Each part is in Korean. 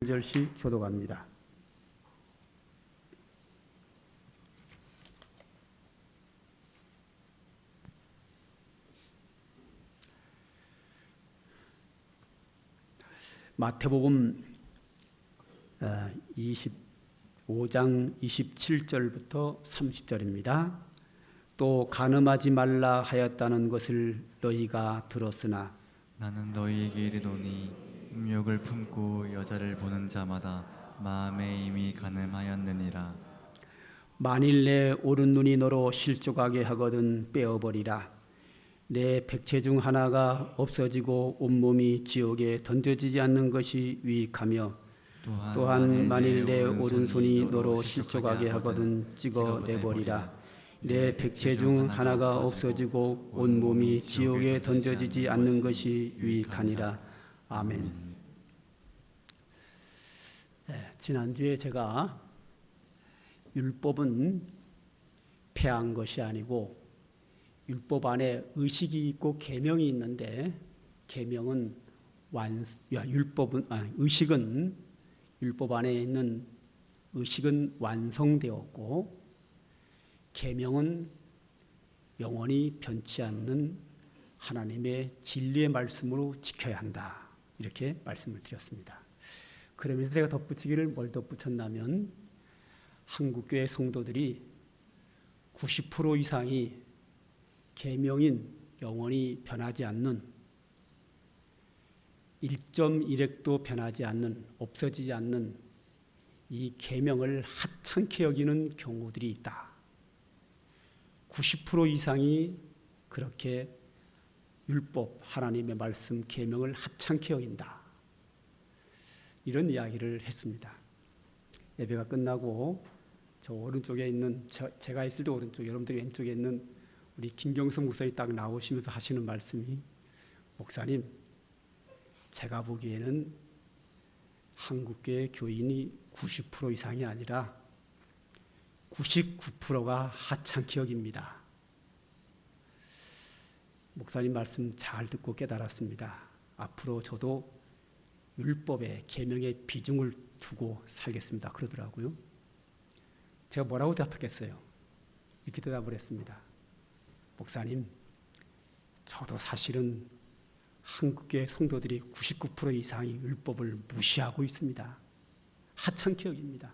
절씩 교독합니다. 마태복음 25장 27절부터 30절입니다. 또 간음하지 말라 하였다는 것을 너희가 들었으나 나는 너희에게 이르노니 음욕을 품고 여자를 보는 자마다 마음에 이미 간음하였느니라. 만일 내 오른눈이 너로 실족하게 하거든 빼어버리라. 내 백체 중 하나가 없어지고 온몸이 지옥에 던져지지 않는 것이 유익하며 또한 만일 내 오른손이 너로 실족하게 하거든 찍어내버리라. 내 백체 중 하나가 없어지고 온몸이 지옥에 던져지지 않는 것이 유익하니라. 아멘. 지난주에 제가 율법은 폐한 것이 아니고 율법 안에 의식이 있고 계명이 있는데 계명은 의식은 율법 안에 있는 의식은 완성되었고 계명은 영원히 변치 않는 하나님의 진리의 말씀으로 지켜야 한다. 이렇게 말씀을 드렸습니다. 그러면서 제가 덧붙이기를 뭘 덧붙였냐면 한국교회 성도들이 90% 이상이 계명인 영원히 변하지 않는 1.1핵도 변하지 않는 없어지지 않는 이 계명을 하찮게 여기는 경우들이 있다. 90% 이상이 그렇게 율법 하나님의 말씀 계명을 하찮게 여긴다. 이런 이야기를 했습니다. 예배가 끝나고 저 오른쪽에 있는 제가 있을 때 오른쪽, 여러분들이 왼쪽에 있는 우리 김경성 목사님 딱 나오시면서 하시는 말씀이 목사님, 제가 보기에는 한국교회 교인이 90% 이상이 아니라 99%가 하찮게 여깁니다. 목사님 말씀 잘 듣고 깨달았습니다. 앞으로 저도 율법에 계명에 비중을 두고 살겠습니다. 그러더라고요. 제가 뭐라고 대답했겠어요? 이렇게 대답을 했습니다. 목사님, 저도 사실은 한국의 성도들이 99% 이상이 율법을 무시하고 있습니다. 하찮게 여깁니다.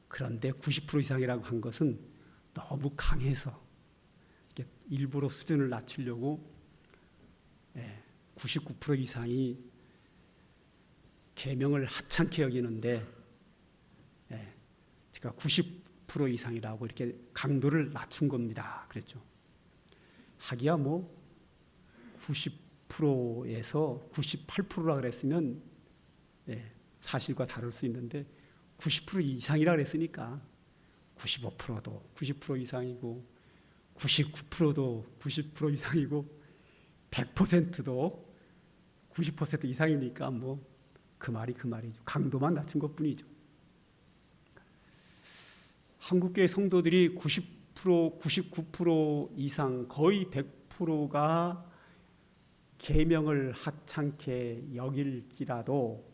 그런데 90% 이상이라고 한 것은 너무 강해서 일부러 수준을 낮추려고 99% 이상이 계명을 하찮게 여기는데 제가 90% 이상이라고 이렇게 강도를 낮춘 겁니다. 그랬죠. 하기야 뭐 90%에서 98%라 그랬으면 사실과 다를 수 있는데 90% 이상이라 그랬으니까 95%도 90% 이상이고 99%도 90% 이상이고 100%도 90% 이상이니까 뭐 그 말이죠. 강도만 낮춘 것뿐이죠. 한국교회 성도들이 90%, 99% 이상 거의 100%가 계명을 하찮게 여길지라도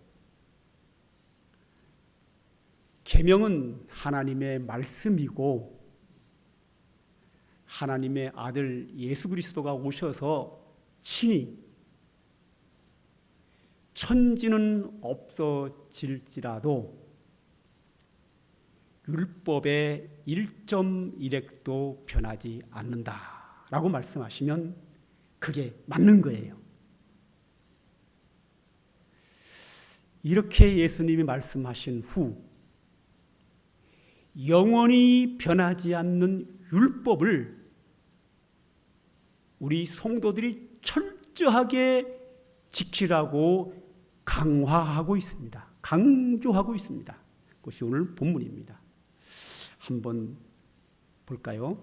계명은 하나님의 말씀이고 하나님의 아들 예수 그리스도가 오셔서 친히 천지는 없어질지라도 율법의 1.1핵도 변하지 않는다라고 말씀하시면 그게 맞는 거예요. 이렇게 예수님이 말씀하신 후 영원히 변하지 않는 율법을 우리 성도들이 철저하게 지키라고 강조하고 있습니다. 그것이 오늘 본문입니다. 한번 볼까요?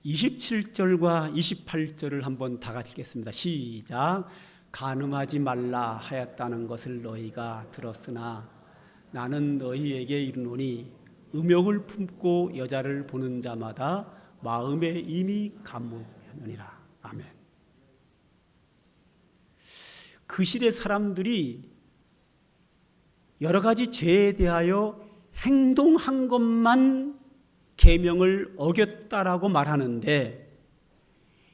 27절과 28절을 한번 다 같이 읽겠습니다. 시작. 간음하지 말라 하였다는 것을 너희가 들었으나 나는 너희에게 이르노니 음욕을 품고 여자를 보는 자마다 마음에 이미 간음하느니라. 아멘. 그 시대 사람들이 여러 가지 죄에 대하여 행동한 것만 계명을 어겼다라고 말하는데,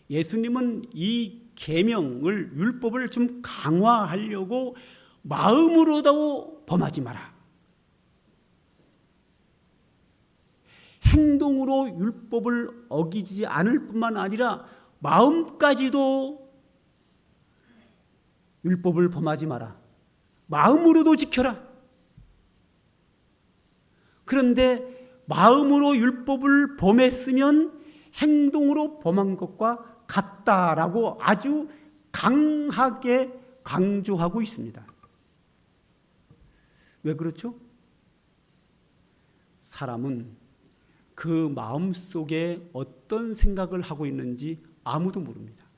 예수님은 이 계명을, 율법을 좀 강화하려고 마음으로도 범하지 마라, 행동으로 율법을 어기지 않을 뿐만 아니라 마음까지도 율법을 범하지 마라, 마음으로도 지켜라. 그런데 마음으로 율법을 범했으면 행동으로 범한 것과 같다라고 아주 강하게 강조하고 있습니다. 왜 그렇죠? 사람은 그 마음속에 어떤 생각을 하고 있는지 아무도 모릅니다.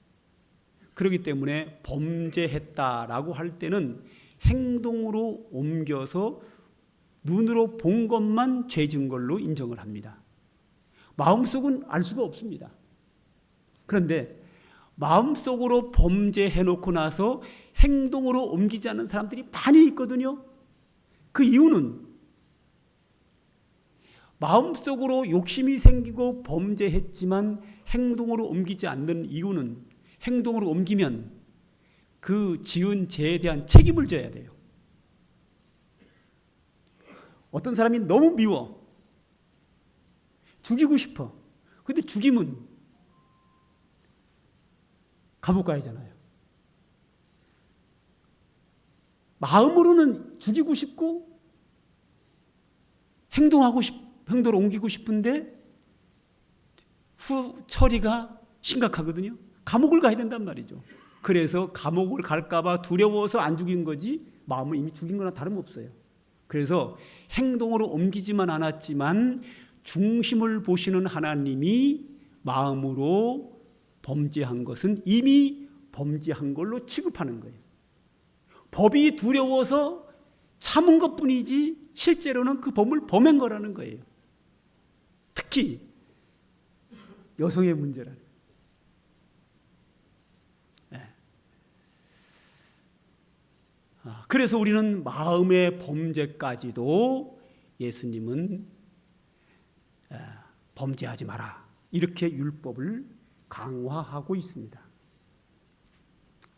그렇기 때문에 범죄했다라고 할 때는 행동으로 옮겨서 눈으로 본 것만 죄 증걸로 인정을 합니다. 마음속은 알 수가 없습니다. 그런데 마음속으로 범죄해놓고 나서 행동으로 옮기지 않는 사람들이 많이 있거든요. 그 이유는 마음속으로 욕심이 생기고 범죄했지만 행동으로 옮기지 않는 이유는, 행동으로 옮기면 그 지은 죄에 대한 책임을 져야 돼요. 어떤 사람이 너무 미워, 죽이고 싶어. 근데 죽이면 감옥 가야잖아요. 마음으로는 죽이고 싶고 행동으로 옮기고 싶은데 후 처리가 심각하거든요. 감옥을 가야 된단 말이죠. 그래서 감옥을 갈까봐 두려워서 안 죽인 거지, 마음은 이미 죽인 거나 다름없어요. 그래서 행동으로 옮기지만 않았지만 중심을 보시는 하나님이 마음으로 범죄한 것은 이미 범죄한 걸로 취급하는 거예요. 법이 두려워서 참은 것뿐이지 실제로는 그 법을 범한 거라는 거예요. 특히 여성의 문제라는 거예요. 그래서 우리는 마음의 범죄까지도 예수님은 범죄하지 마라, 이렇게 율법을 강화하고 있습니다.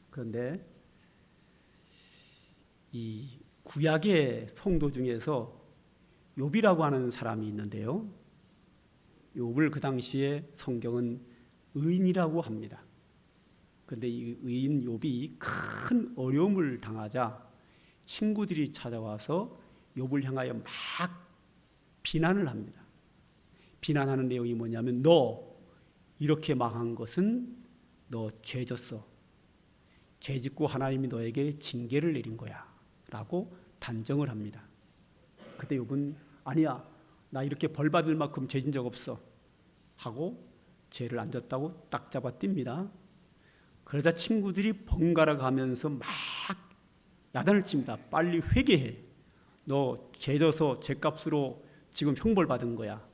그런데 이 구약의 성도 중에서 욥이라고 하는 사람이 있는데요, 욥을 그 당시에 성경은 의인이라고 합니다. 그런데 이 의인 욥이 큰 어려움을 당하자 친구들이 찾아와서 욥을 향하여 막 비난을 합니다. 비난하는 내용이 뭐냐면, 너 이렇게 망한 것은 너 죄졌어. 죄짓고 하나님이 너에게 징계를 내린 거야 라고 단정을 합니다. 그때 욥은 아니야, 나 이렇게 벌 받을 만큼 죄진 적 없어 하고 죄를 안 졌다고 딱 잡아 띱니다. 그러자 친구들이 번갈아 가면서 막 야단을 칩니다. 빨리 회개해. 너 죄져서 죄값으로 지금 형벌 받은 거야.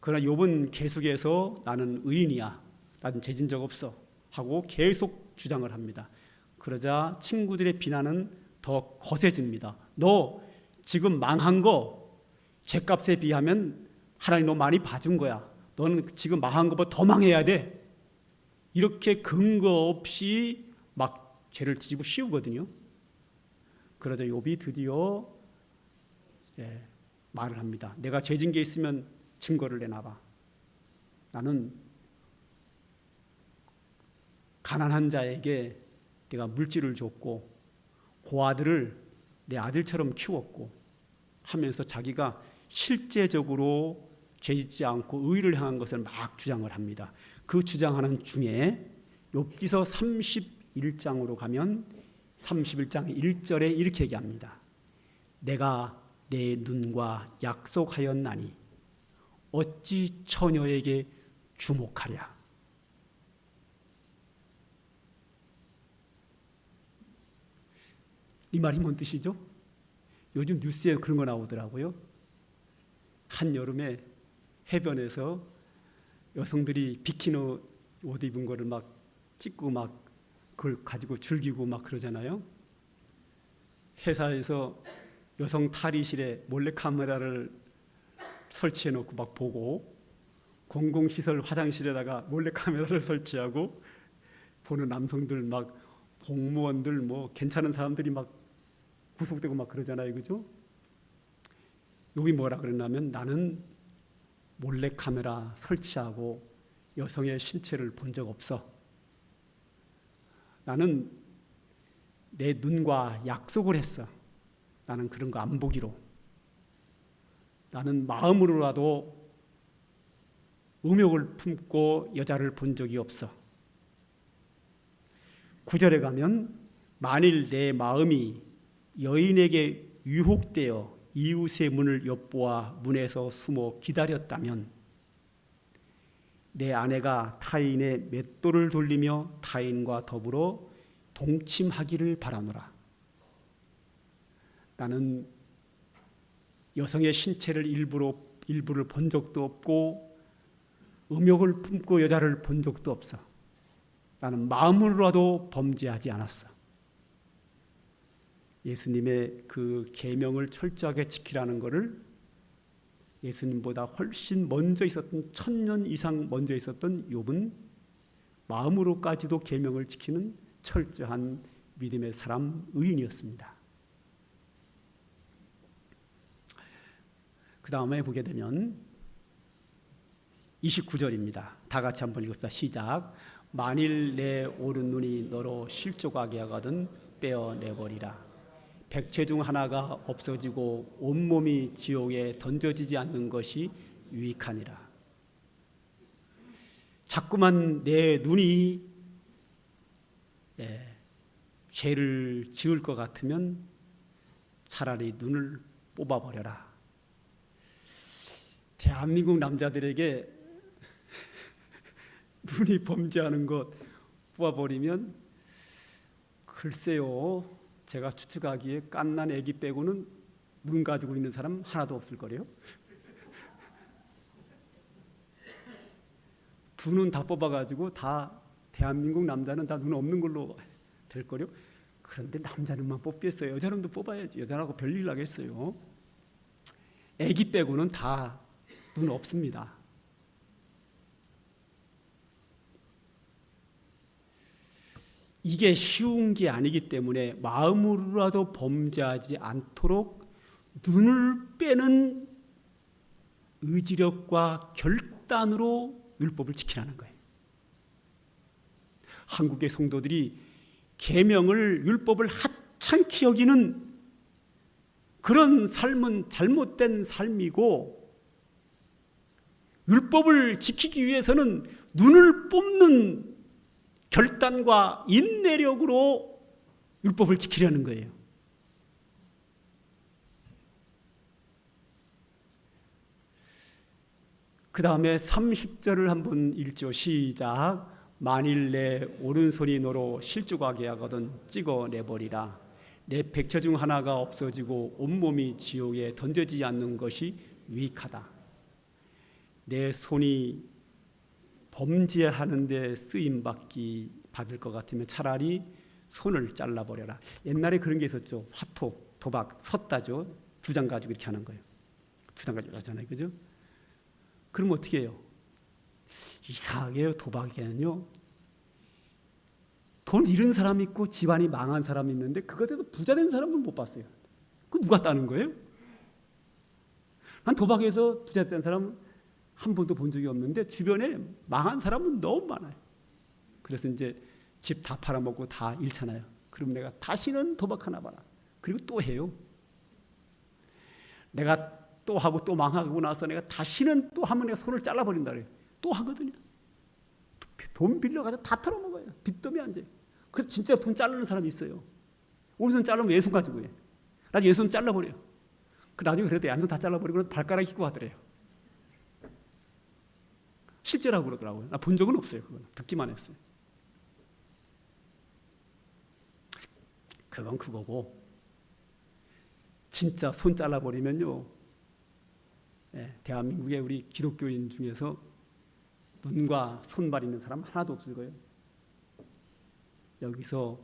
그러나 욥은 계속해서 나는 의인이야, 나는 죄진 적 없어 하고 계속 주장을 합니다. 그러자 친구들의 비난은 더 거세집니다. 너 지금 망한 거 죄값에 비하면 하나님 너 많이 봐준 거야. 너는 지금 망한 것보다 더 망해야 돼. 이렇게 근거 없이 막 죄를 뒤집어 씌우거든요. 그러자 욥이 드디어 말을 합니다. 내가 죄진 게 있으면 증거를 내놔봐. 나는 가난한 자에게 내가 물질을 줬고 고아들을 내 아들처럼 키웠고 하면서 자기가 실제적으로 죄짓지 않고 의를 향한 것을 막 주장을 합니다. 그 주장하는 중에 욥기서 31장으로 가면 31장 1절에 이렇게 얘기합니다. 내가 내 눈과 약속하였나니 어찌 처녀에게 주목하랴. 이 말이 뭔 뜻이죠? 요즘 뉴스에 그런 거 나오더라고요. 한여름에 해변에서 여성들이 비키니 옷 입은 거를 막 찍고 막 그걸 가지고 즐기고 막 그러잖아요. 회사에서 여성 탈의실에 몰래카메라를 설치해 놓고 막 보고, 공공시설 화장실에다가 몰래카메라를 설치하고 보는 남성들, 막 공무원들, 뭐 괜찮은 사람들이 막 구속되고 막 그러잖아요. 그죠? 여기 뭐라 그러냐면, 나는 몰래카메라 설치하고 여성의 신체를 본 적 없어. 나는 내 눈과 약속을 했어. 나는 그런 거 안 보기로. 나는 마음으로라도 음욕을 품고 여자를 본 적이 없어. 9절에 가면, 만일 내 마음이 여인에게 유혹되어 이웃의 문을 엿보아 문에서 숨어 기다렸다면 내 아내가 타인의 맷돌을 돌리며 타인과 더불어 동침하기를 바라노라. 나는 여성의 신체를 일부를 본 적도 없고 음욕을 품고 여자를 본 적도 없어. 나는 마음으로라도 범죄하지 않았어. 예수님의 그 계명을 철저하게 지키라는 것을 예수님보다 훨씬 먼저 있었던, 1000년 이상 먼저 있었던 욥은 마음으로까지도 계명을 지키는 철저한 믿음의 사람, 의인이었습니다. 그 다음에 보게 되면 29절입니다. 다 같이 한번 읽읍시다. 시작. 만일 내 오른 눈이 너로 실족하게 하거든 떼어내버리라. 백체 중 하나가 없어지고 온몸이 지옥에 던져지지 않는 것이 유익하니라. 자꾸만 내 눈이 죄를 지을 것 같으면 차라리 눈을 뽑아버려라. 대한민국 남자들에게 눈이 범죄하는 것 뽑아버리면, 글쎄요, 제가 추측하기에 깐난 애기 빼고는 눈 가지고 있는 사람 하나도 없을 거래요. 두 눈 다 뽑아가지고 다 대한민국 남자는 다 눈 없는 걸로 될 거래요. 그런데 남자는만 뽑겠어요. 여자는도 뽑아야지. 여자라고 별일 나겠어요. 애기 빼고는 다 눈 없습니다. 이게 쉬운 게 아니기 때문에 마음으로라도 범죄하지 않도록 눈을 빼는 의지력과 결단으로 율법을 지키라는 거예요. 한국의 성도들이 계명을, 율법을 하찮게 여기는 그런 삶은 잘못된 삶이고, 율법을 지키기 위해서는 눈을 뽑는 결단과 인내력으로 율법을 지키려는 거예요. 그 다음에 30절을 한번 읽죠. 시작. 만일 내 오른손이 너로 실족하게 하거든 찍어내버리라. 내 백체 중 하나가 없어지고 온몸이 지옥에 던져지지 않는 것이 유익하다. 내 손이 범죄하는 데 쓰임받을 것 같으면 차라리 손을 잘라버려라. 옛날에 그런 게 있었죠. 화토, 도박, 섰다죠. 2장 가지고 이렇게 하는 거예요. 2장 가지고 하잖아요. 그죠? 그럼 어떻게 해요? 이상하게요. 도박에는요, 돈 잃은 사람 있고 집안이 망한 사람이 있는데 그것에도 부자 된 사람은 못 봤어요. 그 누가 따는 거예요? 난 도박에서 부자 된 사람 한 번도 본 적이 없는데 주변에 망한 사람은 너무 많아요. 그래서 이제 집 다 팔아먹고 다 잃잖아요. 그럼 내가 다시는 도박하나 봐라. 그리고 또 해요. 내가 또 하고 또 망하고 나서 내가 다시는 또 하면 내가 손을 잘라버린다 그래요. 또 하거든요. 돈 빌려가지고 다 털어먹어요. 빚더미 앉아요. 그래서 진짜 돈 자르는 사람이 있어요. 오른손 자르면 왼손 가지고 해. 나중에 왼손 잘라버려요. 그 나중에 그래도 양손 다 잘라버리고 발가락 휘고 하더래요. 실제라고 그러더라고요. 나 본 적은 없어요. 그건 듣기만 했어요. 그건 그거고, 진짜 손 잘라버리면요, 대한민국의 우리 기독교인 중에서 눈과 손발 있는 사람 하나도 없을 거예요. 여기서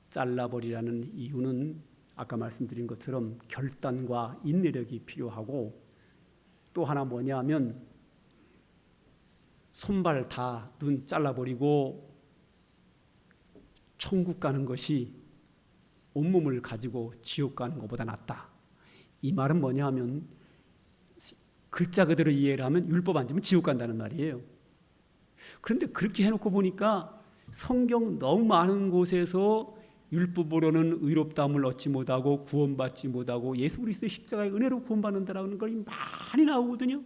잘라버리라는 이유는 아까 말씀드린 것처럼 결단과 인내력이 필요하고, 또 하나 뭐냐면 손발 다 눈 잘라버리고 천국 가는 것이 온몸을 가지고 지옥 가는 것보다 낫다. 이 말은 뭐냐면 글자 그대로 이해를 하면 율법 안 지면 지옥 간다는 말이에요. 그런데 그렇게 해놓고 보니까 성경 너무 많은 곳에서 율법으로는 의롭다함을 얻지 못하고 구원받지 못하고 예수 그리스도의 십자가의 은혜로 구원받는다라는 걸 많이 나오거든요.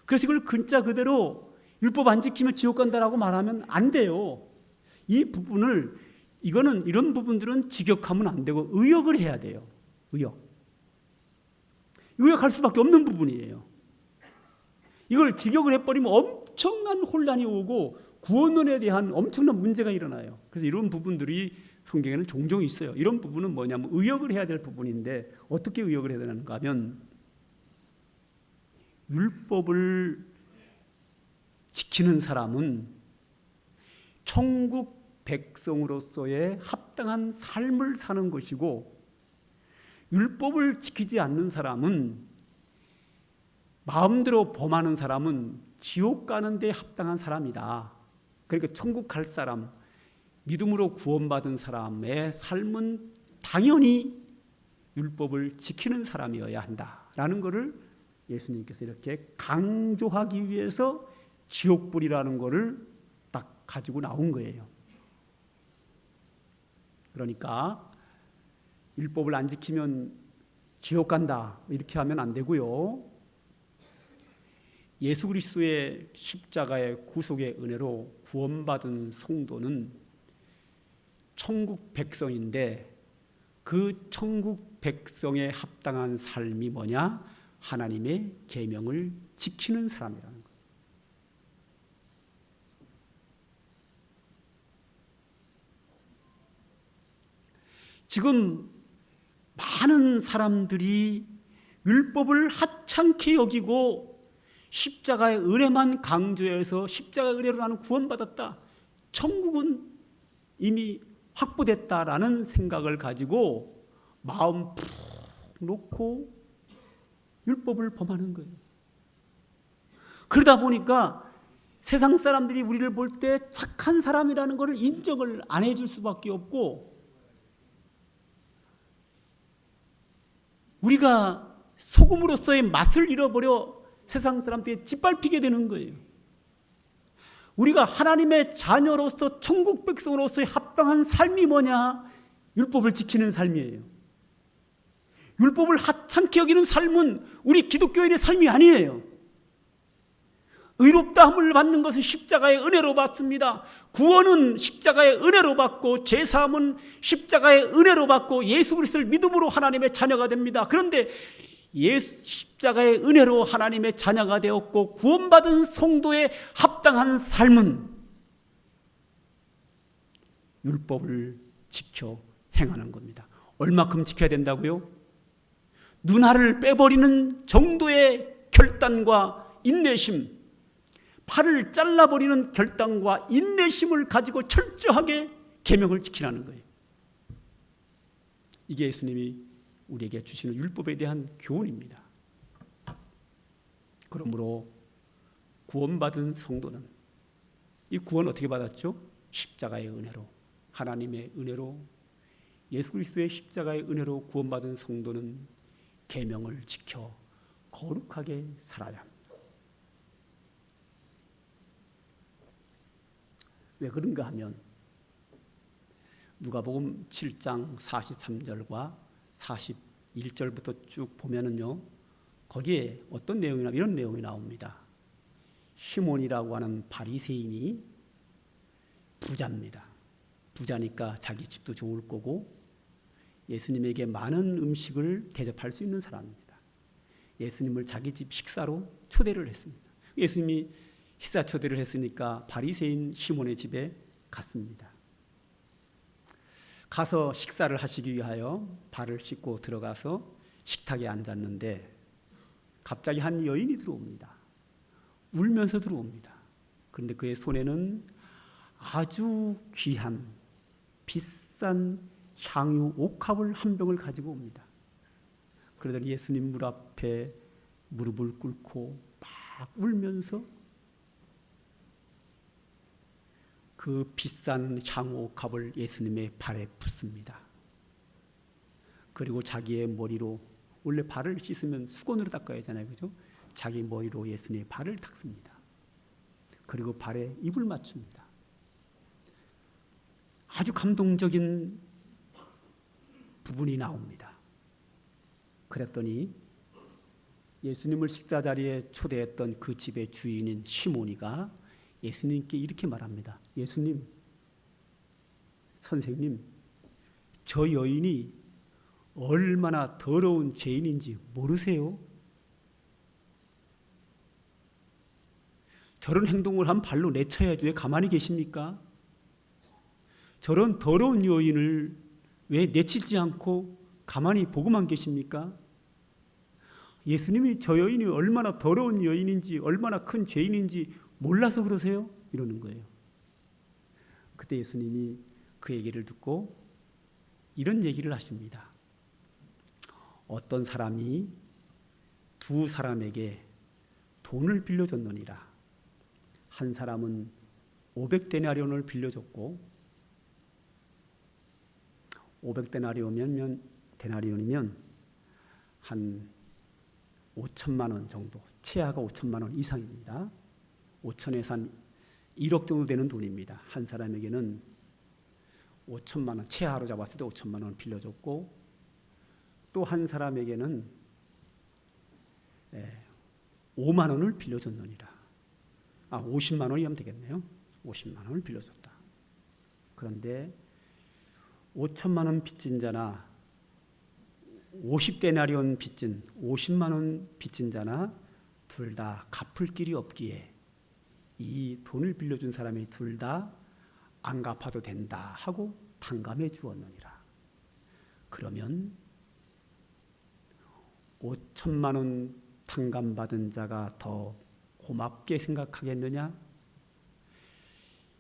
그래서 이걸 글자 그대로 율법 안 지키면 지옥 간다라고 말하면 안 돼요. 이 부분을, 이런 부분들은 직역하면 안 되고 의역을 해야 돼요. 의역할 수밖에 없는 부분이에요. 이걸 직역을 해버리면 엄청난 혼란이 오고 구원론에 대한 엄청난 문제가 일어나요. 그래서 이런 부분들이 성경에는 종종 있어요. 이런 부분은 뭐냐면 의역을 해야 될 부분인데, 어떻게 의역을 해야 되는가 하면 율법을 지키는 사람은 천국 백성으로서의 합당한 삶을 사는 것이고, 율법을 지키지 않는 사람은, 마음대로 범하는 사람은 지옥 가는 데 합당한 사람이다. 그러니까 천국 갈 사람, 믿음으로 구원받은 사람의 삶은 당연히 율법을 지키는 사람이어야 한다라는 것을 예수님께서 이렇게 강조하기 위해서 지옥불이라는 것을 딱 가지고 나온 거예요. 그러니까 율법을 안 지키면 지옥 간다 이렇게 하면 안 되고요. 예수 그리스도의 십자가의 구속의 은혜로 구원받은 성도는 천국 백성인데, 그 천국 백성에 합당한 삶이 뭐냐? 하나님의 계명을 지키는 사람이라는 거예요. 지금 많은 사람들이 율법을 하찮게 여기고 십자가의 은혜만 강조해서 십자가의 은혜로 나는 구원받았다, 천국은 이미 확보됐다라는 생각을 가지고 마음 푹 놓고 율법을 범하는 거예요. 그러다 보니까 세상 사람들이 우리를 볼 때 착한 사람이라는 것을 인정을 안 해줄 수밖에 없고, 우리가 소금으로서의 맛을 잃어버려 세상 사람들이 짓밟히게 되는 거예요. 우리가 하나님의 자녀로서 천국 백성으로서의 합당한 삶이 뭐냐? 율법을 지키는 삶이에요. 율법을 하찮게 여기는 삶은 우리 기독교인의 삶이 아니에요. 의롭다함을 받는 것은 십자가의 은혜로 받습니다. 구원은 십자가의 은혜로 받고, 제사함은 십자가의 은혜로 받고, 예수 그리스도를 믿음으로 하나님의 자녀가 됩니다. 그런데 십자가의 은혜로 하나님의 자녀가 되었고 구원받은 성도의 합당한 삶은 율법을 지켜 행하는 겁니다. 얼마큼 지켜야 된다고요? 눈알을 빼버리는 정도의 결단과 인내심, 팔을 잘라버리는 결단과 인내심을 가지고 철저하게 계명을 지키라는 거예요. 이게 예수님이 우리에게 주시는 율법에 대한 교훈입니다. 그러므로 구원받은 성도는, 이 구원 어떻게 받았죠? 십자가의 은혜로, 하나님의 은혜로, 예수 그리스도의 십자가의 은혜로 구원받은 성도는 계명을 지켜 거룩하게 살아야 합니다. 왜 그런가 하면 누가복음 7장 43절과 41절부터 쭉 보면은요, 거기에 어떤 내용이나 이런 내용이 나옵니다. 시몬이라고 하는 바리새인이 부자입니다. 부자니까 자기 집도 좋을 거고 예수님에게 많은 음식을 대접할 수 있는 사람입니다. 예수님을 자기 집 식사로 초대를 했습니다. 예수님이 식사 초대를 했으니까 바리새인 시몬의 집에 갔습니다. 가서 식사를 하시기 위하여 발을 씻고 들어가서 식탁에 앉았는데 갑자기 한 여인이 들어옵니다. 울면서 들어옵니다. 그런데 그의 손에는 아주 귀한 비싼 향유 옥합을 한 병을 가지고 옵니다. 그러더니 예수님 물 앞에 무릎을 꿇고 막 울면서 그 비싼 향유 옥합을 예수님의 발에 붓습니다. 그리고 자기의 머리로, 원래 발을 씻으면 수건으로 닦아야 하잖아요, 그죠? 자기 머리로 예수님의 발을 닦습니다. 그리고 발에 입을 맞춥니다. 아주 감동적인 부분이 나옵니다. 그랬더니 예수님을 식사 자리에 초대했던 그 집의 주인인 시몬이가 예수님께 이렇게 말합니다. 예수님, 선생님, 저 여인이 얼마나 더러운 죄인인지 모르세요? 저런 행동을 한 발로 내쳐야지 왜 가만히 계십니까? 저런 더러운 여인을 왜 내치지 않고 가만히 보고만 계십니까? 예수님이 저 여인이 얼마나 더러운 여인인지 얼마나 큰 죄인인지 몰라서 그러세요? 이러는 거예요. 그때 예수님이 그 얘기를 듣고 이런 얘기를 하십니다. 어떤 사람이 두 사람에게 돈을 빌려줬느니라. 한 사람은 500데나리온을 빌려줬고 500데나리온이면 한 5천만 원 정도, 최하가 5천만 원 이상입니다. 5천에서 한 1억 정도 되는 돈입니다. 한 사람에게는 5천만 원, 최하로 잡았을 때 5천만 원을 빌려줬고 또 한 사람에게는 5만 원을 빌려줬느니라. 50만 원이면 되겠네요. 50만 원을 빌려줬다. 그런데 5천만 원 빚진 자나 50데나리온 빚진 50만 원 빚진 자나 둘 다 갚을 길이 없기에 이 돈을 빌려준 사람이 둘 다 안 갚아도 된다 하고 탕감해 주었느니라. 그러면 5천만 원 탕감받은 자가 더 고맙게 생각하겠느냐?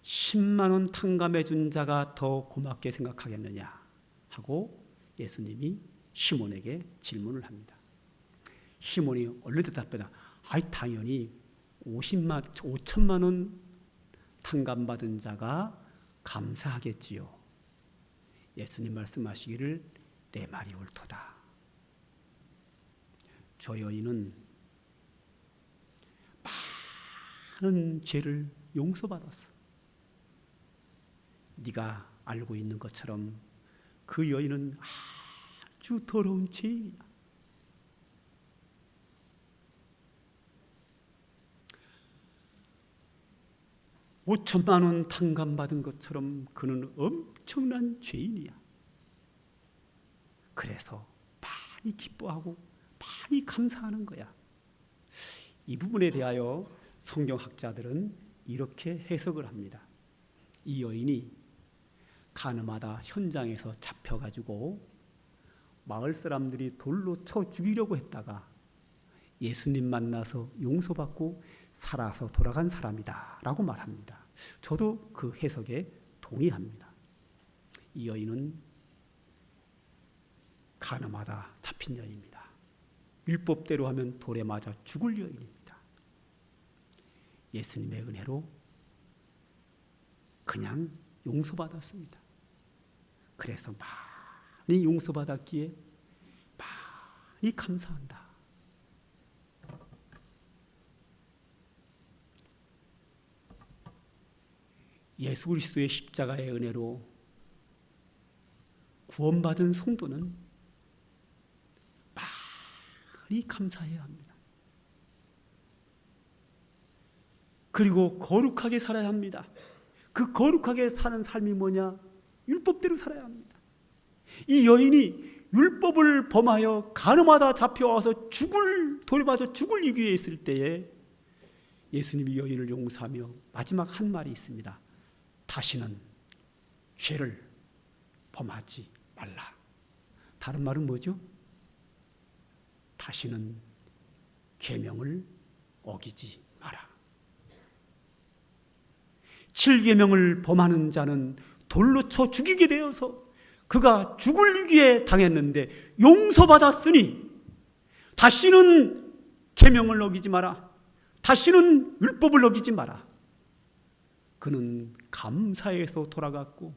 10만 원 탕감해 준 자가 더 고맙게 생각하겠느냐? 하고 예수님이 시몬에게 질문을 합니다. 시몬이 얼른 대답합니다. 당연히 5천만 원 탕감받은 자가 감사하겠지요. 예수님 말씀하시기를 내 말이 옳도다. 저 여인은 많은 죄를 용서받았어. 네가 알고 있는 것처럼 그 여인은 아주 더러운 죄인이야. (5천만 원) 탕감받은 것처럼 그는 엄청난 죄인이야. 그래서 많이 기뻐하고 많이 감사하는 거야. 이 부분에 대하여 성경학자들은 이렇게 해석을 합니다. 이 여인이 가늠하다 현장에서 잡혀가지고 마을 사람들이 돌로 쳐 죽이려고 했다가 예수님 만나서 용서받고 살아서 돌아간 사람이다 라고 말합니다. 저도 그 해석에 동의합니다. 이 여인은 가늠하다 잡힌 여인입니다. 율법대로 하면 돌에 맞아 죽을 여인입니다. 예수님의 은혜로 그냥 용서받았습니다. 그래서 많이 용서받았기에 많이 감사한다. 예수 그리스도의 십자가의 은혜로 구원받은 성도는 많이 감사해야 합니다. 그리고 거룩하게 살아야 합니다. 그 거룩하게 사는 삶이 뭐냐? 율법대로 살아야 합니다. 이 여인이 율법을 범하여 가늠하다 잡혀와서 돌에 맞아 죽을 위기에 있을 때에 예수님이 여인을 용서하며 마지막 한 말이 있습니다. 다시는 죄를 범하지 말라. 다른 말은 뭐죠? 다시는 계명을 어기지 마라. 7계명을 범하는 자는 돌로 쳐 죽이게 되어서 그가 죽을 위기에 당했는데 용서받았으니 다시는 계명을 어기지 마라. 다시는 율법을 어기지 마라. 그는 감사해서 돌아갔고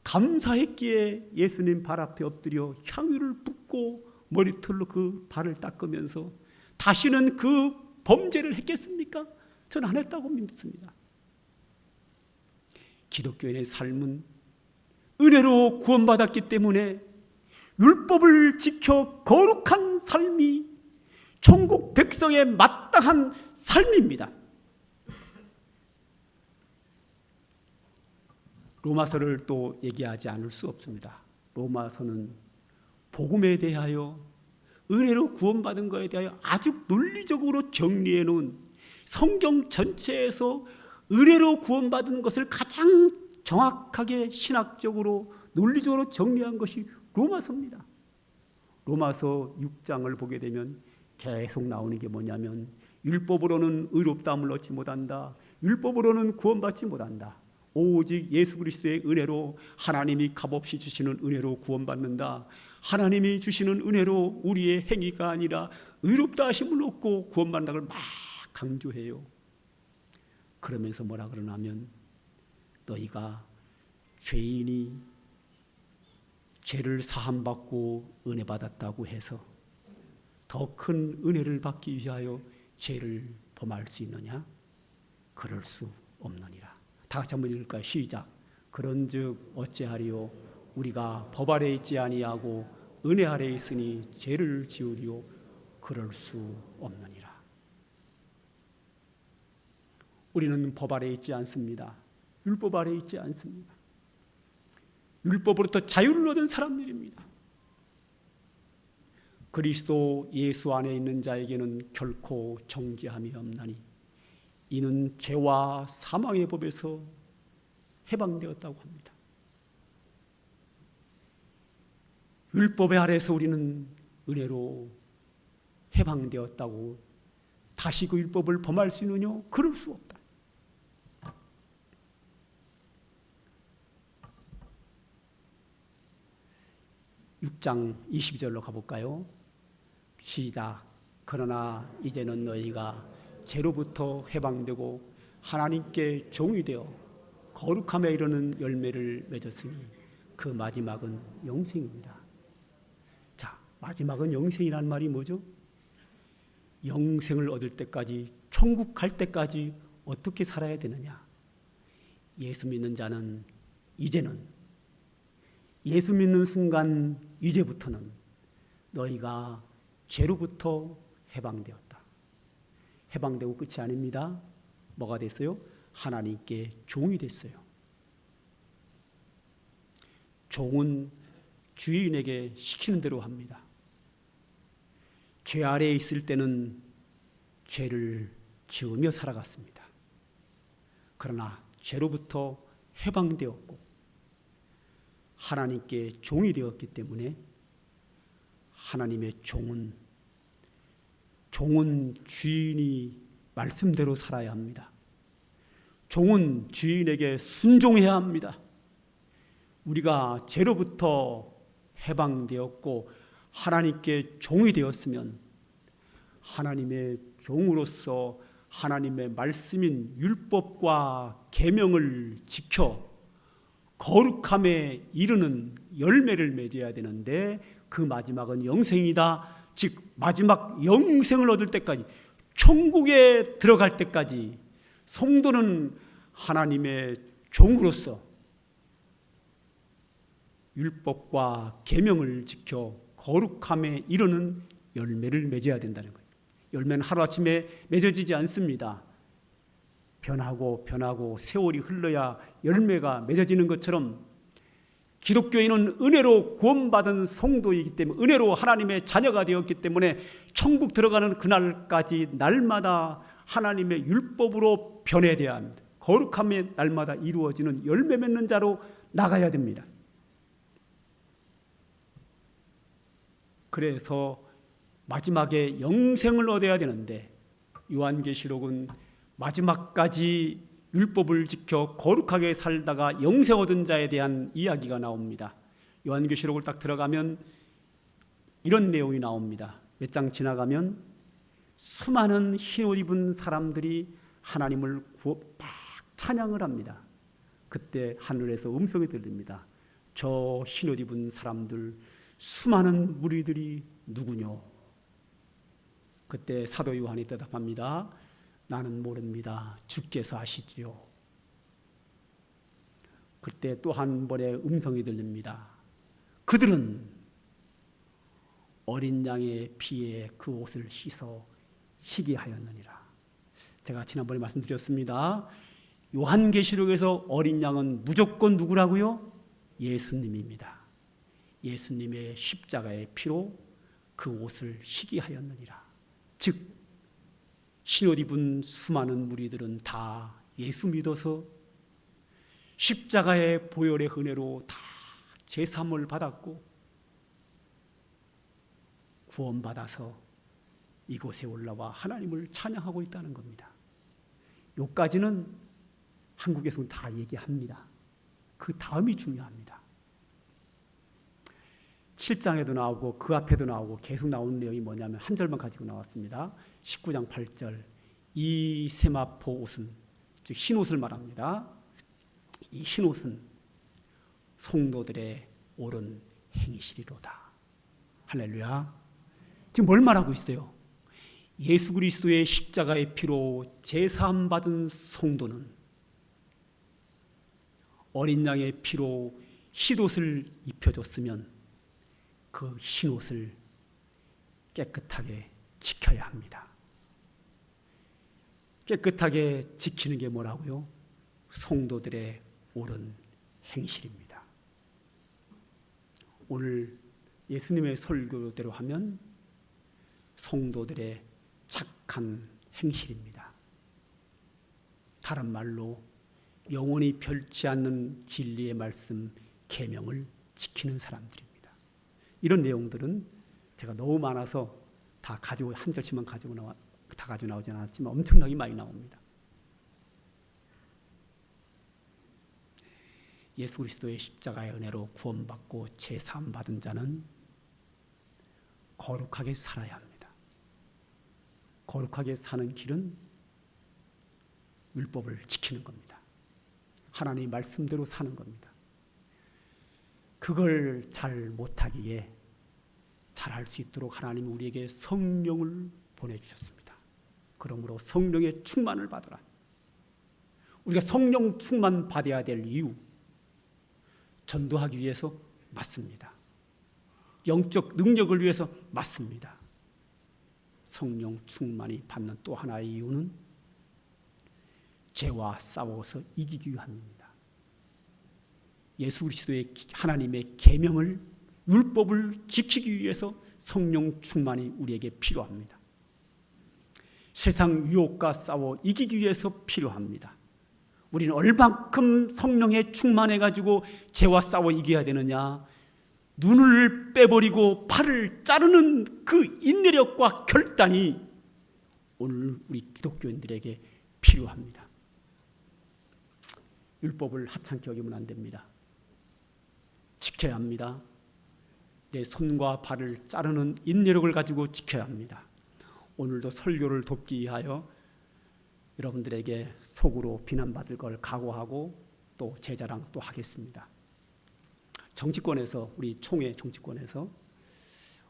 감사했기에 예수님 발 앞에 엎드려 향유를 붓고 머리털로 그 발을 닦으면서 다시는 그 범죄를 했겠습니까? 저는 안 했다고 믿습니다. 기독교인의 삶은 은혜로 구원받았기 때문에 율법을 지켜 거룩한 삶이 천국 백성에 마땅한 삶입니다. 로마서를 또 얘기하지 않을 수 없습니다. 로마서는 복음에 대하여 은혜로 구원받은 것에 대하여 아주 논리적으로 정리해 놓은 성경 전체에서 은혜로 구원받은 것을 가장 정확하게 신학적으로 논리적으로 정리한 것이 로마서입니다. 로마서 6장을 보게 되면 계속 나오는 게 뭐냐면 율법으로는 의롭다함을 얻지 못한다. 율법으로는 구원받지 못한다. 오직 예수 그리스도의 은혜로 하나님이 값없이 주시는 은혜로 구원받는다. 하나님이 주시는 은혜로 우리의 행위가 아니라 의롭다 하심을 얻고 구원받는다는 걸 막 강조해요. 그러면서 뭐라 그러냐면 너희가 죄인이 죄를 사함받고 은혜 받았다고 해서 더 큰 은혜를 받기 위하여 죄를 범할 수 있느냐? 그럴 수 없느니라. 다 같이 한번 읽을까요? 시작. 그런즉 어찌하리요? 우리가 법 아래 있지 아니하고 은혜 아래 있으니 죄를 지으리요? 그럴 수 없느니라. 우리는 법 아래 있지 않습니다. 율법 아래 있지 않습니다. 율법으로부터 자유를 얻은 사람들입니다. 그리스도 예수 안에 있는 자에게는 결코 정죄함이 없나니 이는 죄와 사망의 법에서 해방되었다고 합니다. 율법의 아래서 우리는 은혜로 해방되었다고 다시 그 율법을 범할 수 있느냐? 그럴 수 없다. (6장 22절로) 가볼까요? 시작. 그러나 이제는 너희가 죄로부터 해방되고 하나님께 종이 되어 거룩함에 이르는 열매를 맺었으니 그 마지막은 영생입니다. 자, 마지막은 영생이라는 말이 뭐죠? 영생을 얻을 때까지, 천국 갈 때까지 어떻게 살아야 되느냐? 예수 믿는 자는 이제는, 예수 믿는 순간 이제부터는 너희가 죄로부터 해방되었다. 해방되고 끝이 아닙니다. 뭐가 됐어요? 하나님께 종이 됐어요. 종은 주인에게 시키는 대로 합니다. 죄 아래에 있을 때는 죄를 지으며 살아갔습니다. 그러나 죄로부터 해방되었고 하나님께 종이 되었기 때문에 하나님의 종은 주인이 말씀대로 살아야 합니다. 종은 주인에게 순종해야 합니다. 우리가 죄로부터 해방되었고 하나님께 종이 되었으면 하나님의 종으로서 하나님의 말씀인 율법과 계명을 지켜 거룩함에 이르는 열매를 맺어야 되는데 그 마지막은 영생이다. 즉 마지막 영생을 얻을 때까지, 천국에 들어갈 때까지 성도는 하나님의 종으로서 율법과 계명을 지켜 거룩함에 이르는 열매를 맺어야 된다는 거예요. 열매는 하루아침에 맺어지지 않습니다. 변하고 세월이 흘러야 열매가 맺어지는 것처럼 기독교인은 은혜로 구원받은 성도이기 때문에, 은혜로 하나님의 자녀가 되었기 때문에 천국 들어가는 그날까지 날마다 하나님의 율법으로 변해야 합니다. 거룩함의 날마다 이루어지는 열매 맺는 자로 나가야 됩니다. 그래서 마지막에 영생을 얻어야 되는데 요한계시록은 마지막까지 율법을 지켜 거룩하게 살다가 영생 얻은 자에 대한 이야기가 나옵니다. 요한계시록을 딱 들어가면 이런 내용이 나옵니다. 몇 장 지나가면 수많은 흰옷 입은 사람들이 하나님을 막 찬양을 합니다. 그때 하늘에서 음성이 들립니다. 저 흰옷 입은 사람들, 수많은 무리들이 누구뇨? 그때 사도 요한이 대답합니다. 나는 모릅니다. 주께서 아시지요. 그때 또 한 번의 음성이 들립니다. 그들은 어린 양의 피에 그 옷을 씻어 희게 하였느니라. 제가 지난번에 말씀드렸습니다. 요한계시록에서 어린 양은 무조건 누구라고요? 예수님입니다. 예수님의 십자가의 피로 그 옷을 희게 하였느니라. 즉 흰옷 입은 수많은 무리들은 다 예수 믿어서 십자가의 보혈의 은혜로 다 제사함을 받았고 구원받아서 이곳에 올라와 하나님을 찬양하고 있다는 겁니다. 여기까지는 한국에서는 다 얘기합니다. 그 다음이 중요합니다. 7장에도 나오고 그 앞에도 나오고 계속 나오는 내용이 뭐냐면 한 절만 가지고 나왔습니다. 19장 8절 이 세마포 옷은 즉 흰옷을 말합니다. 이 흰옷은 성도들의 옳은 행실이로다. 할렐루야. 지금 뭘 말하고 있어요? 예수 그리스도의 십자가의 피로 제사함 받은 성도는 어린 양의 피로 흰옷을 입혀줬으면 그 흰옷을 깨끗하게 지켜야 합니다. 깨끗하게 지키는 게 뭐라고요? 성도들의 옳은 행실입니다. 오늘 예수님의 설교대로 하면 성도들의 착한 행실입니다. 다른 말로 영원히 변치 않는 진리의 말씀 계명을 지키는 사람들입니다. 이런 내용들은 제가 너무 많아서 다 가지고 한 절씩만 다 가지고 나오지 않았지만 엄청나게 많이 나옵니다. 예수 그리스도의 십자가의 은혜로 구원받고 제사함 받은 자는 거룩하게 살아야 합니다. 거룩하게 사는 길은 율법을 지키는 겁니다. 하나님의 말씀대로 사는 겁니다. 그걸 잘 못하기에 잘할 수 있도록 하나님은 우리에게 성령을 보내주셨습니다. 그러므로 성령의 충만을 받으라. 우리가 성령 충만 받아야 될 이유, 전도하기 위해서 맞습니다. 영적 능력을 위해서 맞습니다. 성령 충만이 받는 또 하나의 이유는 죄와 싸워서 이기기 위함입니다. 예수 그리스도의 하나님의 계명을 율법을 지키기 위해서 성령 충만이 우리에게 필요합니다. 세상 유혹과 싸워 이기기 위해서 필요합니다. 우리는 얼만큼 성령에 충만해가지고 죄와 싸워 이겨야 되느냐? 눈을 빼버리고 팔을 자르는 그 인내력과 결단이 오늘 우리 기독교인들에게 필요합니다. 율법을 하찮게 여기면 안 됩니다. 지켜야 합니다. 내 손과 발을 자르는 인내력을 가지고 지켜야 합니다. 오늘도 설교를 돕기 위하여 여러분들에게 속으로 비난받을 걸 각오하고 또 제 자랑 또 하겠습니다. 정치권에서 우리 총회 정치권에서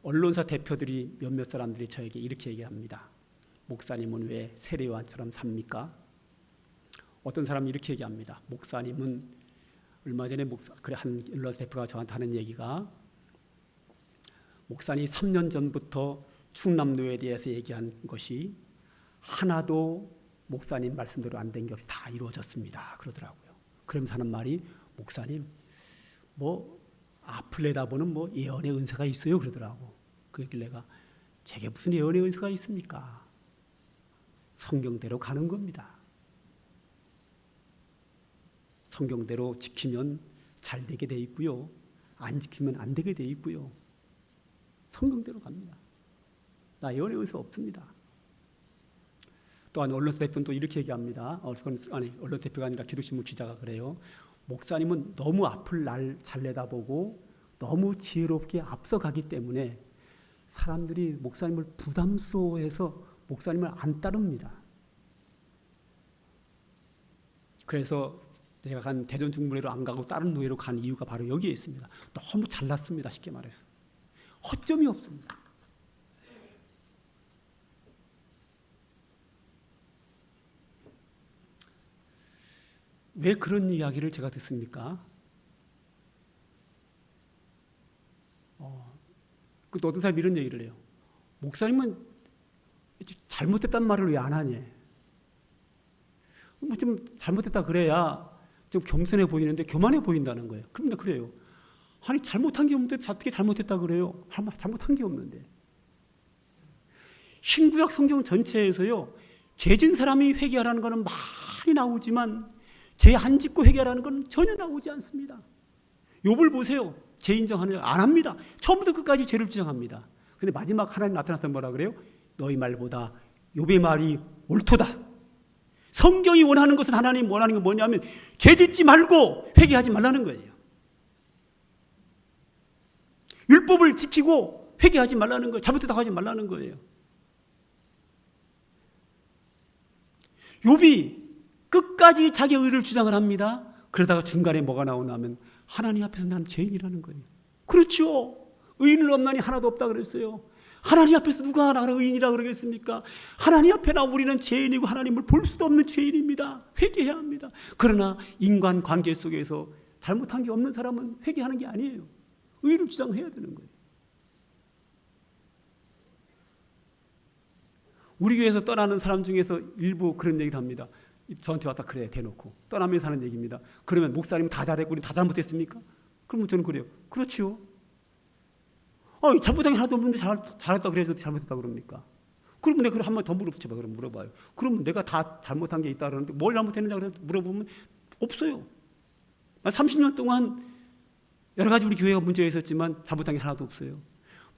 언론사 대표들이 몇몇 사람들이 저에게 이렇게 얘기합니다. 목사님은 왜 세례요한처럼 삽니까? 어떤 사람이 이렇게 얘기합니다. 목사님은 얼마 전에 한 언론사 대표가 저한테 하는 얘기가 목사님 3년 전부터 충남로에 대해서 얘기한 것이 하나도 목사님 말씀대로 안 된 게 없이 다 이루어졌습니다. 그러더라고요. 그러면서 하는 말이 목사님 앞을 내다보는 예언의 은사가 있어요. 그러더라고. 그러길래 내가 제게 무슨 예언의 은사가 있습니까? 성경대로 가는 겁니다. 성경대로 지키면 잘 되게 돼 있고요. 안 지키면 안 되게 돼 있고요. 성경대로 갑니다. 나 예언의 은사 없습니다. 또한 언론 대표는 또 이렇게 얘기합니다. 언론 대표가 아니라 기독신문 기자가 그래요. 목사님은 너무 앞을 날 잘 내다보고 너무 지혜롭게 앞서가기 때문에 사람들이 목사님을 부담스러워해서 목사님을 안 따릅니다. 그래서 제가 간 대전 중문회로 안 가고 다른 노예로 간 이유가 바로 여기에 있습니다. 너무 잘났습니다. 쉽게 말해서. 허점이 없습니다. 왜 그런 이야기를 제가 듣습니까? 또 어떤 사람이 이런 얘기를 해요. 목사님은 잘못됐단 말을 왜 안 하니? 뭐 좀 잘못됐다 그래야 좀 겸손해 보이는데 교만해 보인다는 거예요. 그런데 그래요. 아니 잘못한 게 없는데 어떻게 잘못했다 그래요? 잘못한 게 없는데. 신구약 성경 전체에서요. 죄진 사람이 회개하라는 것은 많이 나오지만 죄 안 짓고 회개하라는 건 전혀 나오지 않습니다. 욥을 보세요. 죄 인정하는 안 합니다. 처음부터 끝까지 죄를 주장합니다. 근데 마지막 하나님 나타나서 뭐라 그래요? 너희 말보다 욥의 말이 옳도다. 성경이 원하는 것은 하나님 원하는 게 뭐냐면 죄 짓지 말고 회개하지 말라는 거예요. 율법을 지키고 회개하지 말라는 거예요. 잘못했다고 하지 말라는 거예요. 욥이 끝까지 자기 의를 주장을 합니다. 그러다가 중간에 뭐가 나오냐면 하나님 앞에서 나는 죄인이라는 거예요. 그렇죠. 의인은 없나니 하나도 없다 그랬어요. 하나님 앞에서 누가 나를 의인이라 그러겠습니까? 하나님 앞에 나 우리는 죄인이고 하나님을 볼 수도 없는 죄인입니다. 회개해야 합니다. 그러나 인간관계 속에서 잘못한 게 없는 사람은 회개하는 게 아니에요. 의를 주장해야 되는 거예요. 우리 교회에서 떠나는 사람 중에서 일부 그런 얘기를 합니다. 저한테 왔다 그래 대놓고 떠나면서 하는 얘기입니다. 그러면 목사님 다 잘했고 우리 다 잘못했습니까? 그러면 저는 그래요. 그렇지요. 잘못한 게 하나도 없는데 잘했다 그래서 잘못했다 그럽니까? 그러면 내가 한 번 더 물어봐요. 그러면 내가 다 잘못한 게 있다 그러는데 뭘 잘못했느냐 그래서 물어보면 없어요. 30년 동안 여러 가지 우리 교회가 문제가 있었지만 잘못한 게 하나도 없어요.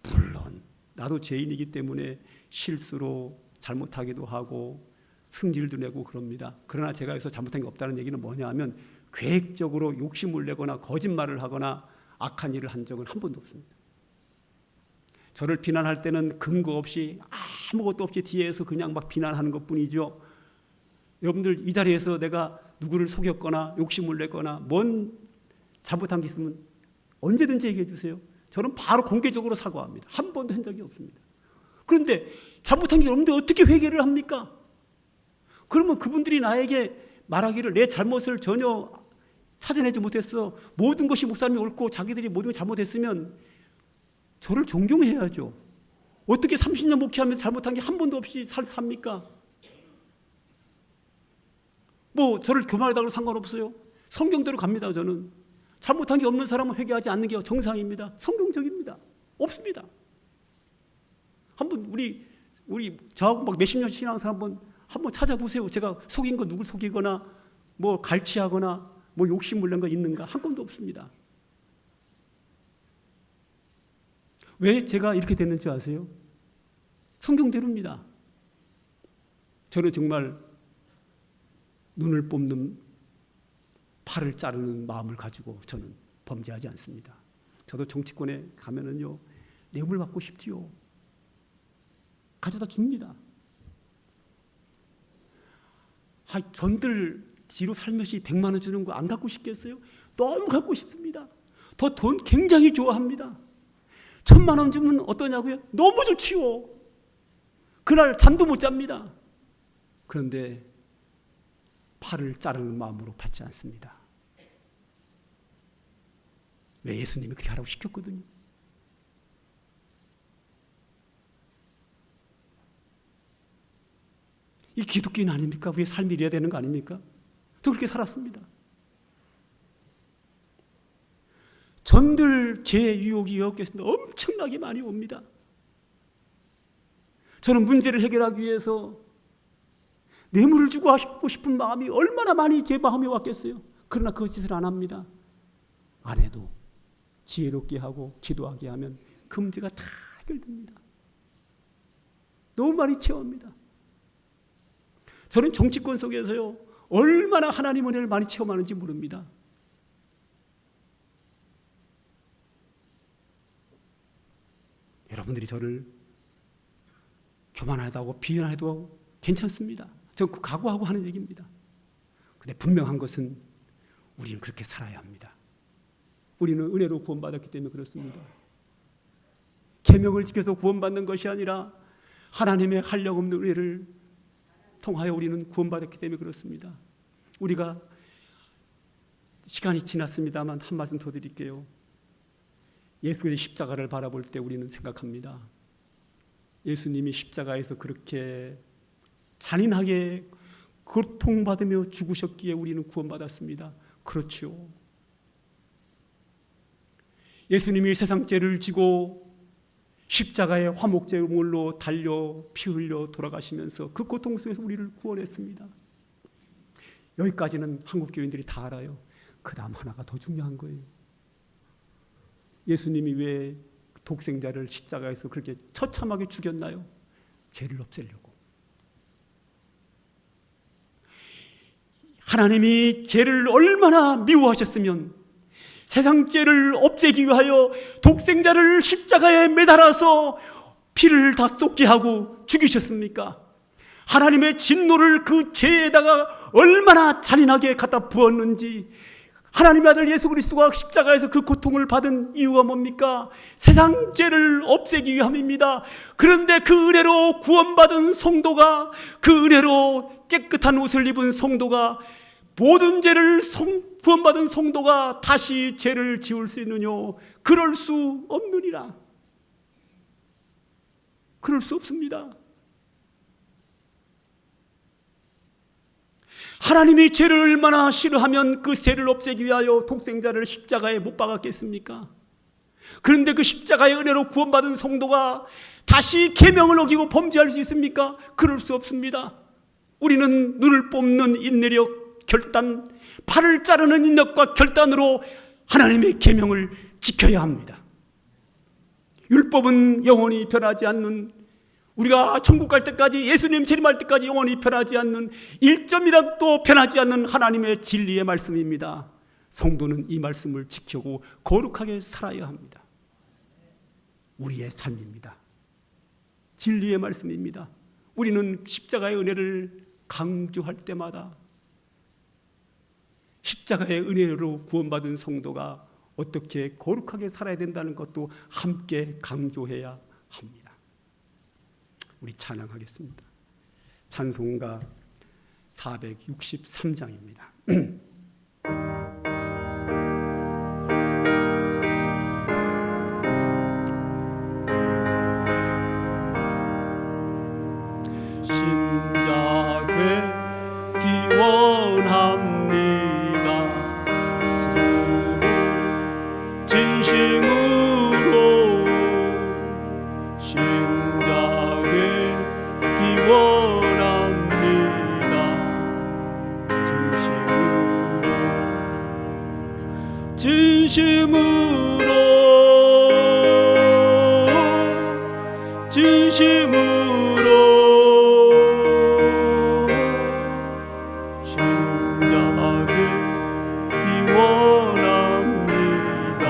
물론 나도 죄인이기 때문에 실수로 잘못하기도 하고 승질도 내고 그럽니다. 그러나 제가 여기서 잘못한 게 없다는 얘기는 뭐냐 하면 계획적으로 욕심을 내거나 거짓말을 하거나 악한 일을 한 적은 한 번도 없습니다. 저를 비난할 때는 근거 없이 아무것도 없이 뒤에서 그냥 막 비난하는 것뿐이죠. 여러분들 이 자리에서 내가 누구를 속였거나 욕심을 내거나 뭔 잘못한 게 있으면 언제든지 얘기해 주세요. 저는 바로 공개적으로 사과합니다. 한 번도 한 적이 없습니다. 그런데 잘못한 게 없는데 어떻게 회개를 합니까? 그러면 그분들이 나에게 말하기를 내 잘못을 전혀 찾아내지 못했어. 모든 것이 목사님이 옳고 자기들이 모든 걸 잘못했으면 저를 존경해야죠. 어떻게 30년 목회하면서 잘못한 게 한 번도 없이 삽니까? 뭐 저를 교만하다고 상관없어요. 성경대로 갑니다. 저는 잘못한 게 없는 사람은 회개하지 않는 게 정상입니다. 성경적입니다. 없습니다. 한번 우리 저하고 막 몇십 년 신앙 사람 한번 찾아보세요. 제가 속인 거 누굴 속이거나 뭐 갈취하거나 뭐 욕심을 낸 거 있는가? 한 건도 없습니다. 왜 제가 이렇게 됐는지 아세요? 성경대로입니다. 저는 정말 눈을 뽑는 팔을 자르는 마음을 가지고 저는 범죄하지 않습니다. 저도 정치권에 가면은요 뇌물 받고 싶지요. 가져다 줍니다. 전들 뒤로 살며시 100만 원 주는 거 안 갖고 싶겠어요? 너무 갖고 싶습니다. 더 돈 굉장히 좋아합니다. 1000만 원 주면 어떠냐고요? 너무 좋지요. 그날 잠도 못 잡니다. 그런데 팔을 자르는 마음으로 받지 않습니다. 왜? 예수님이 그렇게 하라고 시켰거든요. 이 기독교인 아닙니까? 우리의 삶이 이래야 되는 거 아닙니까? 저 그렇게 살았습니다. 전들 죄 유혹이 여겼습니다. 엄청나게 많이 옵니다. 저는 문제를 해결하기 위해서 뇌물을 주고 하고 싶은 마음이 얼마나 많이 제 마음에 왔겠어요. 그러나 그 짓을 안 합니다. 안 해도 지혜롭게 하고 기도하게 하면 그 문제가 다 해결됩니다. 너무 많이 채웁니다. 저는 정치권 속에서요 얼마나 하나님 은혜를 많이 체험하는지 모릅니다. 여러분들이 저를 교만하다고 비난해도 괜찮습니다. 저 각오하고 하는 얘기입니다. 근데 분명한 것은 우리는 그렇게 살아야 합니다. 우리는 은혜로 구원받았기 때문에 그렇습니다. 계명을 지켜서 구원받는 것이 아니라 하나님의 한량없는 은혜를 통하여 우리는 구원받았기 때문에 그렇습니다. 우리가 시간이 지났습니다만 한 말씀 더 드릴게요. 예수의 십자가를 바라볼 때 우리는 생각합니다. 예수님이 십자가에서 그렇게 잔인하게 고통받으며 죽으셨기에 우리는 구원받았습니다. 그렇죠. 예수님이 세상 죄를 지고 십자가의 화목제물로 달려 피 흘려 돌아가시면서 그 고통 속에서 우리를 구원했습니다. 여기까지는 한국 교인들이 다 알아요. 그 다음 하나가 더 중요한 거예요. 예수님이 왜 독생자를 십자가에서 그렇게 처참하게 죽였나요? 죄를 없애려고. 하나님이 죄를 얼마나 미워하셨으면 세상 죄를 없애기 위하여 독생자를 십자가에 매달아서 피를 다 쏟게 하고 죽이셨습니까? 하나님의 진노를 그 죄에다가 얼마나 잔인하게 갖다 부었는지. 하나님의 아들 예수 그리스도가 십자가에서 그 고통을 받은 이유가 뭡니까? 세상 죄를 없애기 위함입니다. 그런데 그 은혜로 구원받은 성도가, 그 은혜로 깨끗한 옷을 입은 성도가, 모든 죄를 구원받은 성도가 다시 죄를 지을 수 있느뇨? 그럴 수 없느니라. 그럴 수 없습니다. 하나님이 죄를 얼마나 싫어하면 그 죄를 없애기 위하여 독생자를 십자가에 못 박았겠습니까? 그런데 그 십자가의 은혜로 구원받은 성도가 다시 계명을 어기고 범죄할 수 있습니까? 그럴 수 없습니다. 우리는 눈을 뽑는 인내력, 결단, 팔을 자르는 인력과 결단으로 하나님의 계명을 지켜야 합니다. 율법은 영원히 변하지 않는, 우리가 천국 갈 때까지, 예수님 재림할 때까지 영원히 변하지 않는, 1점이라도 변하지 않는 하나님의 진리의 말씀입니다. 성도는 이 말씀을 지키고 거룩하게 살아야 합니다. 우리의 삶입니다. 진리의 말씀입니다. 우리는 십자가의 은혜를 강조할 때마다 십자가의 은혜로 구원받은 성도가 어떻게 거룩하게 살아야 된다는 것도 함께 강조해야 합니다. 우리 찬양하겠습니다. 찬송가 463장입니다. 신자 되기 원합니다. 진심으로 신자 되기 원합니다. 진심으로 신자 되기 원합니다.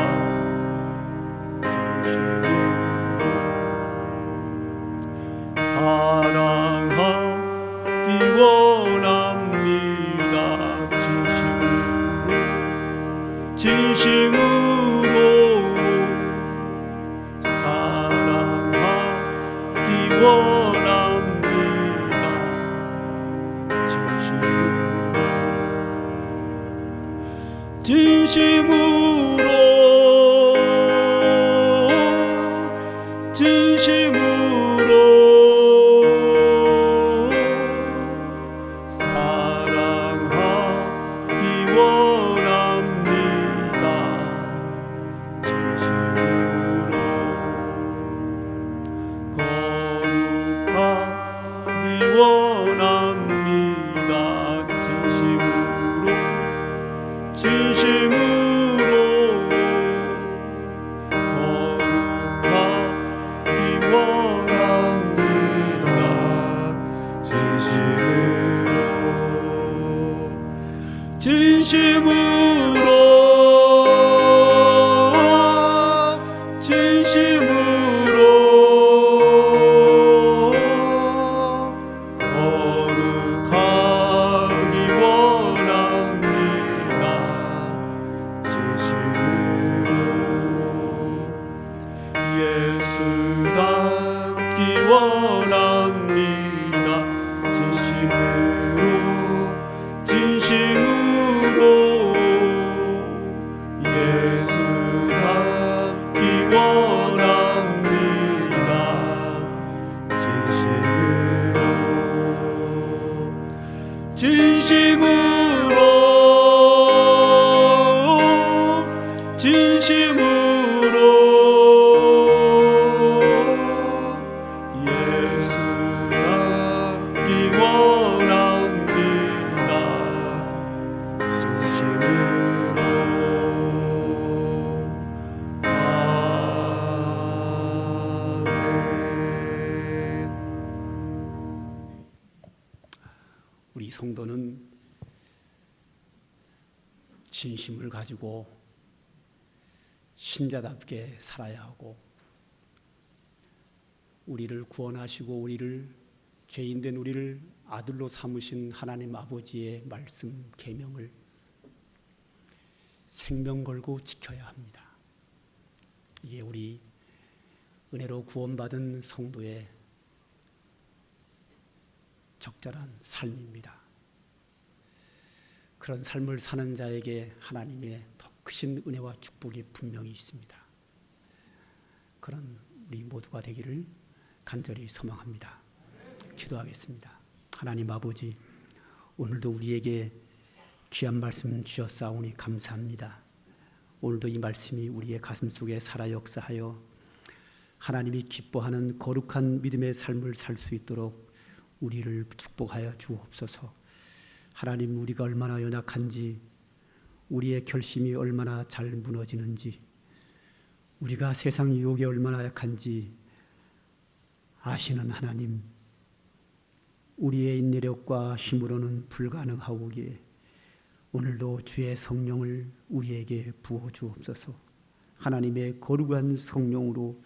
사랑하기 원합니다. 진심으로 사랑하기 원합니다. 진심으로 사랑하기 원합니다. 진심으로 거룩한 성도는 진심을 가지고 신자답게 살아야 하고 우리를 구원하시고 우리를 죄인된 우리를 아들로 삼으신 하나님 아버지의 말씀 계명을 생명 걸고 지켜야 합니다. 이게 우리 은혜로 구원받은 성도의 적절한 삶입니다. 그런 삶을 사는 자에게 하나님의 더 크신 은혜와 축복이 분명히 있습니다. 그런 우리 모두가 되기를 간절히 소망합니다. 기도하겠습니다. 하나님 아버지, 오늘도 우리에게 귀한 말씀 주셨사오니 감사합니다. 오늘도 이 말씀이 우리의 가슴 속에 살아 역사하여 하나님이 기뻐하는 거룩한 믿음의 삶을 살 수 있도록 우리를 축복하여 주옵소서. 하나님, 우리가 얼마나 연약한지, 우리의 결심이 얼마나 잘 무너지는지, 우리가 세상 유혹에 얼마나 약한지 아시는 하나님, 우리의 인내력과 힘으로는 불가능하오기에 오늘도 주의 성령을 우리에게 부어 주옵소서. 하나님의 거룩한 성령으로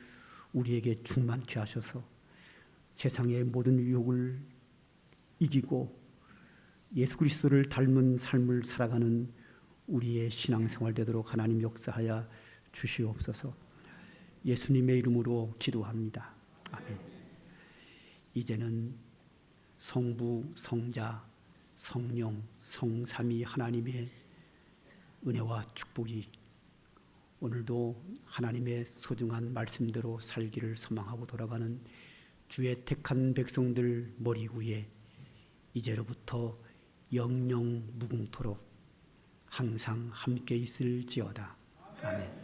우리에게 충만케 하셔서 세상의 모든 유혹을 이기고 예수 그리스도를 닮은 삶을 살아가는 우리의 신앙생활 되도록 하나님 역사하여 주시옵소서. 예수님의 이름으로 기도합니다. 아멘. 이제는 성부, 성자, 성령, 성삼위 하나님의 은혜와 축복이 오늘도 하나님의 소중한 말씀대로 살기를 소망하고 돌아가는 주의 택한 백성들 머리 위에 이제로부터 영영 무궁토록 항상 함께 있을지어다. 아멘.